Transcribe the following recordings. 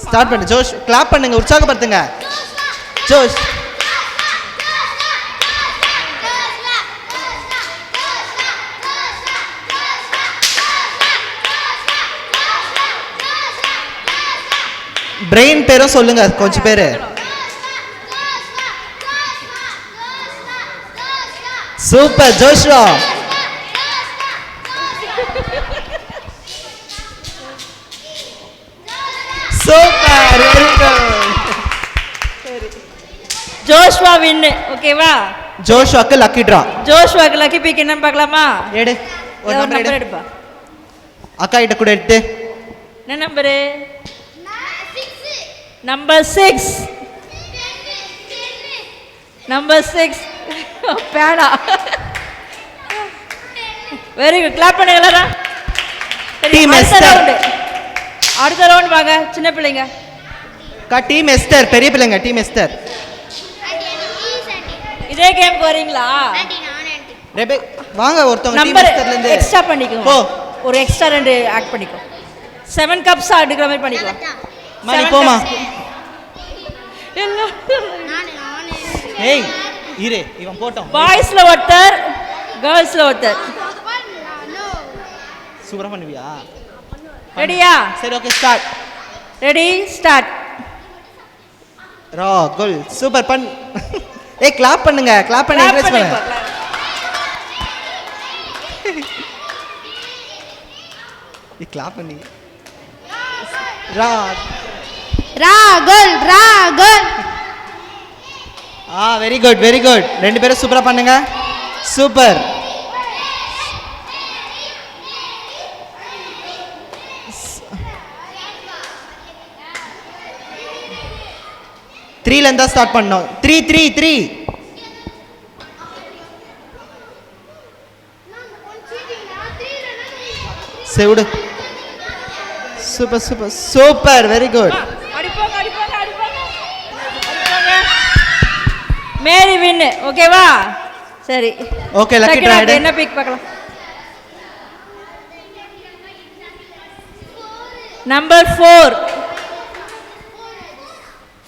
Start பண்ணு ஜோஷ். Clap பண்ணுங்க, உற்சாகப்படுத்துங்க. ஜோஷ். Brain பேரும் சொல்லுங்க கொஞ்சம் பேரு. Super Joshua. Super, very good. Joshua win. ஓகேவா? ஜோஷ்வாக்கு லக்கி டிரா. ஜோஷ்வாக்கு லக்கி பிக் என்ன பார்க்கலாமா? எடு, ஒரு நம்பர் எடுப்பா. அக்கா கிட்ட கூட எடுத்து. என்ன நம்பரு? நம்பர் 6. நம்பர் 6 பேனா. Very good. கிளாப் பண்ணுங்க எல்லாரும். Team ester. அடுத்த ரவுண்ட் வாங்க சின்ன பிள்ளைங்க. டீம் எஸ்டர் பெரிய பிள்ளைங்க. Team ester. இதே கேம்க்கு வரீங்களா? ரெபே வாங்க ஒருத்தங்க டீம் நம்பர் எஸ்டர்ல இருந்து எக்ஸ்ட்ரா பண்ணிக்கோ. போ. ஒரு எக்ஸ்ட்ரா 2 ஆட் பண்ணிக்கோ. 7 கப்ஸ் எடுக்கிற மாதிரி பண்ணிக்கோ. மணி போமா. ஏய் இரு, இவன் போட்டோம். பாய்ஸ்ல ஒருத்தர், கேர்ள்ஸ்ல ஒருத்தர். சூப்பரா பண்ணுவியா? ரெடியா? சரி ஓகே ஸ்டார்ட். Ready start. ராகுல் சூப்பர் பண். ஏய் கிளாப் பண்ணுங்க, கிளாப் பண்ணி என்கரேஜ் பண்ணுங்க. ஏய் கிளாப் பண்ணி. ராகுல் ராகுல். Very good very good. ரெண்டு பேரும் சூப்பரா பண்ணுங்க. சூப்பர். த்ரீல இருந்தா ஸ்டார்ட் பண்ணோம். 3 செவுடு. Super super super very good. அடிப்போங்க அடிப்போங்க அடிப்போங்க. Mary win. ஓகேவா? சரி ஓகே லக்கி டிரா. என்ன பிக் பார்க்கலாம்? நம்பர் 4.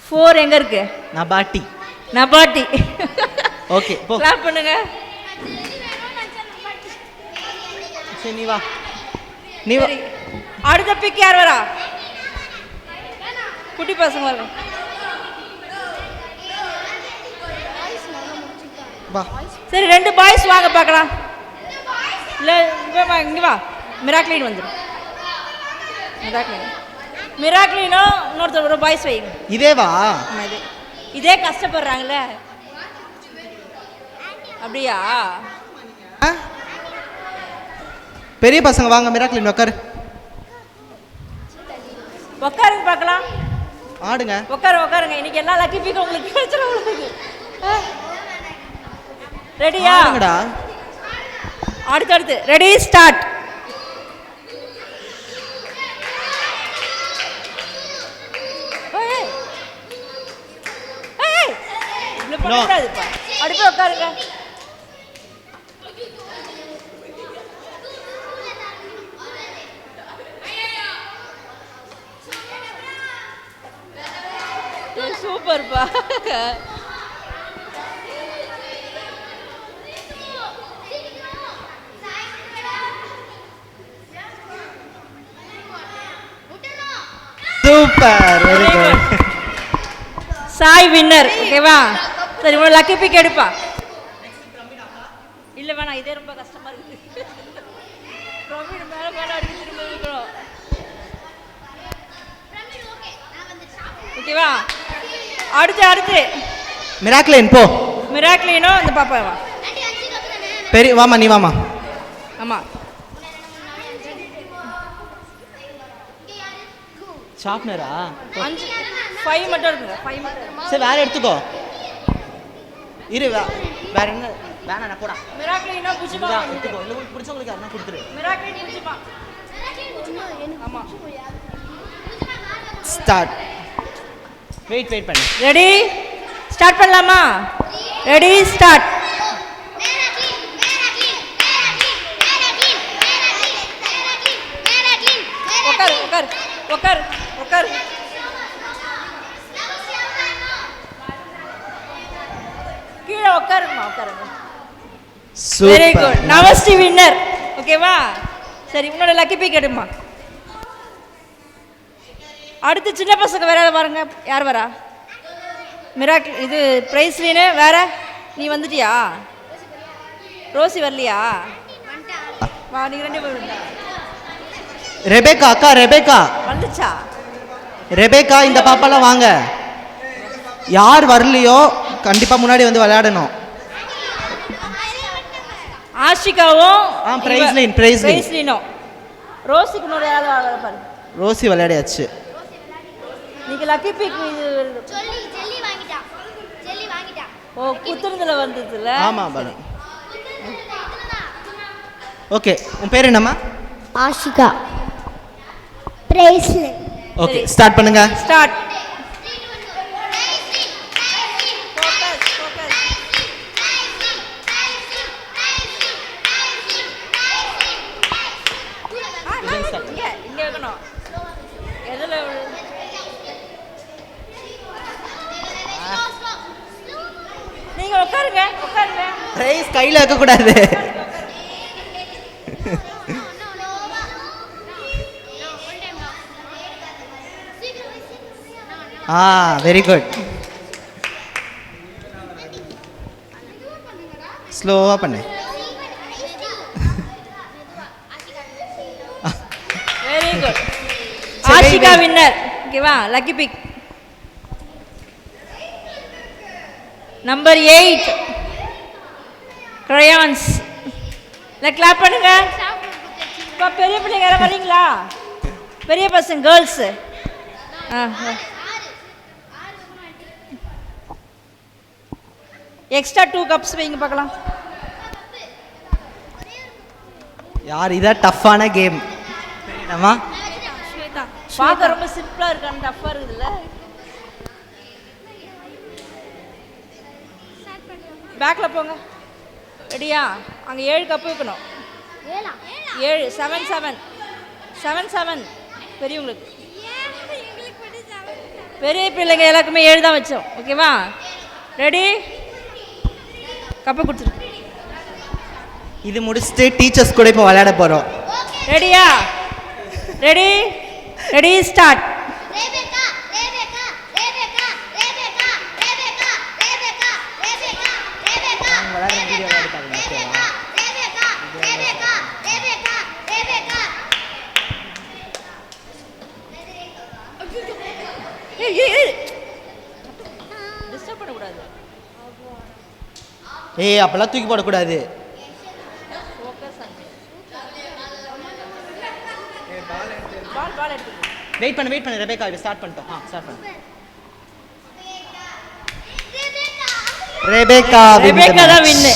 4 எங்க இருக்கு? நபாட்டி. நபாட்டி. ஓகே போ. கிளாப் பண்ணுங்க. சரி நீ வா. நீ வா. அடுத்த பிக் யார் வரா? குட்டி பசங்க வரணும். வா. சரி 2 பாய்ஸ் வாங்க பார்க்கலாம். இல்ல இங்க வா. மிராக்லின் வந்துரும். மிராக்லினோ இன்னொருத்தர் ஒரு பாய்ஸ் வைங்க. இதே வா. இதே கஷ்டப்படுறாங்கல்ல. அப்படியா? பெரிய பசங்க வாங்க. மிராக்லின் உட்காரு. உட்காருங்க பார்க்கலாம். ஆடுங்க. உட்காருங்க. இன்னைக்கு எல்லா லக்கி பீக்கும் உங்களுக்கு கிடைச்சிரும் உங்களுக்கு. ரெடியா? ஆடுங்கடா. அடுத்து ரெடி ஸ்டார்ட். அடுத்து உட்காருங்க. சூப்பர்ப்பா. Super very good. Sai winner. ஓகேவா? சரி உங்க லக்கி பிக் எடுப்பா. இல்ல வேணாம், இதே ரொம்ப கஷ்டமா இருக்கு. பிரவீன் மேல மேல அடிச்சு திரும்ப இருக்கணும். ஓகேவா? அடுத்து மிராக்லின் போ. மிராக்லினோ இந்த பாப்பா வா. பெரிய வாமா நீ வாமா. ஆமா ஷார்ப்னரா? 5 மட்டும் இருக்குங்க. 5 மட்டும். சரி வேற எடுத்துக்கோ. இரு வேற என்ன வேணா போடா. மிராக்லினோ புஜிமா எடுத்துக்கோ. இல்ல உங்களுக்கு பிடிச்சவங்களுக்கு யாரனா கொடுத்துரு. மிராக்லின் புஜிமா. ஆமா ஸ்டார்ட். வெயிட் பண்ணு. ரெடி ஸ்டார்ட் பண்ணலாமா? Ready start. உட்கார் வெரி குட் நவஸ்டி வின்னர் ஓகேவா சரி உன்னோட லக்கி பீக் எடுமா அடுத்து சின்ன பசங்க வேற பாருங்க யார் வரா மிராக் இது பிரைஸ்லின்னு வேற நீ வந்துட்டியா ரோசி வரலையா வா நீங்க ரெண்டு பேரும் ரெபேக்கா அக்கா ரெபேக்கா வந்துச்சா ரெபேக்கா இந்த பாப்பாலாம் வாங்க யார் வரலையோ கண்டிப்பாக முன்னாடி வந்து விளையாடணும் ஆஷிகாவும் பிரைஸ்லினும் ரோசிக்கு இன்னொரு யாராவது பாரு ரோசி விளையாடியாச்சு நீங்க லக்கி பீக் ஓ குத்துறதுல வந்ததுல ஆமாம் பாரு ஓகே உன் பேர் என்னம்மா ஆஷிகா பிரைஸ்லின் ஓகே ஸ்டார்ட் பண்ணுங்க ஸ்டார்ட் இங்க இருக்கணும் எதுல நீங்க உட்காருங்க பிரைஸ் கையில் வைக்கக்கூடாது வெரி குட் ஸ்லோவாக பண்ணு வெரி குட் ஆஷிகா வின்னர் ஓகேவா lucky pick number 8 crayons clap பண்ணுங்க இப்போ பெரிய பிள்ளைங்க யாரும் வரீங்களா பெரிய பசங்க கேர்ள்ஸ் எக்ஸ்ட்ரா 2 கப்ஸ் வைங்க பார்க்கலாம் யார் இதான் டஃப்பான கேம் என்னம்மா பார்க்க ரொம்ப சிம்பிளா இருக்கு டஃப்பா இருக்குதுல்ல பேக்ல போங்க ரெடியா அங்க 7 கப் வைக்கணும் 7 7 7 7 பெரியவங்களுக்கு பெரிய பிள்ளைங்க எல்லாருக்குமே 7 தான் வச்சோம் ஓகேவா ரெடி கப்பை கொடுத்துரு இது முடிச்சுட்டு டீச்சர்ஸ் கூட இப்போ விளையாட போகிறோம் ரெடியா ரெடி ஸ்டார்ட் டிஸ்டர்ப் பண்ணக்கூடாது ஏய் அப்பெல்லாம் தூக்கி போடக்கூடாது வெயிட் பண்ணு ரெபேக்கா இது ஸ்டார்ட் பண்ணிட்டோம் ஸ்டார்ட் பண்ணு ரெபேக்கா தான் வின்னு